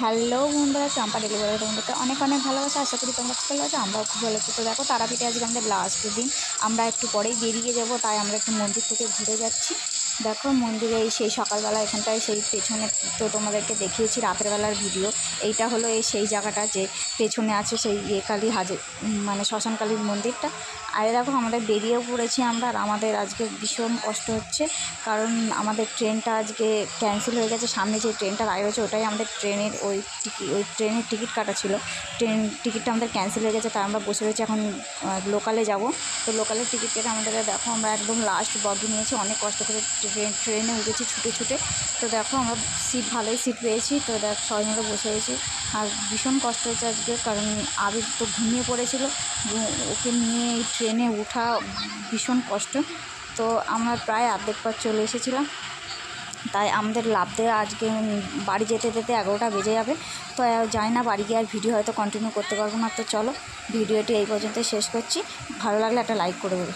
Hello বন্ধুরা, চম্পা delivery তোমাদেরকে অনেক অনেক ভালোবাসা। আশা করি তোমরা খুব ভালো আছো, আমরাও খুব ভালো আছি। তো দেখো, তারাপীঠে আজকে আমাদের লাস্ট দিন, আমরা একটু পরেই বেরিয়ে যাব, তাই আমরা একটু মন্দির থেকে ঘুরে যাচ্ছি। দেখো, মন্দিরে সেই সকালবেলা এখানটায় সেই পেছনে তো তোমাদেরকে দেখিয়েছি রাতের বেলার ভিডিও। এইটা হলো সেই জায়গাটা যে পেছনে আছে সেই কালী হাজে, মানে শ্মশানকালীর মন্দিরটা। আর দেখো, আমাদের বেরিয়েও পড়েছি আমরা, আর আমাদের আজকে ভীষণ কষ্ট হচ্ছে, কারণ আমাদের ট্রেনটা আজকে ক্যান্সেল হয়ে গেছে। সামনে যে ট্রেনটা দাঁড়িয়ে রয়েছে ওটাই আমাদের ট্রেনের ওই ট্রেনের টিকিট কাটা ছিল। ট্রেন টিকিটটা আমাদের ক্যান্সেল হয়ে গেছে, তাই আমরা বসে রয়েছি এখন লোকালে যাব। তো লোকালের টিকিট কেটে আমাদের দেখো, আমরা একদম লাস্ট বগি নিয়েছি, অনেক কষ্ট করে ট্রেনে উঠেছি ছুটে ছুটে। তো দেখো, আমরা ভালোই সিট পেয়েছি। তো দেখ, সবাই মিলে বসে রয়েছি, আর ভীষণ কষ্ট হচ্ছে আজকে, কারণ আবির তো ঘুমিয়ে পড়েছিল। ওকে নিয়ে এই ট্রেনে ওঠা ভীষণ কষ্ট। তো আমরা প্রায় অর্ধেক পথ চলে এসেছিলাম, তাই আমাদের লাভ দেওয়া আজকে বাড়ি যেতে যেতে 11টা বেজে যাবে। তো জানি না বাড়ি গিয়ে আর ভিডিও হয়তো কন্টিনিউ করতে পারবো না। তো চলো, ভিডিওটি এই পর্যন্ত শেষ করছি। ভালো লাগলে একটা লাইক করে দেবে।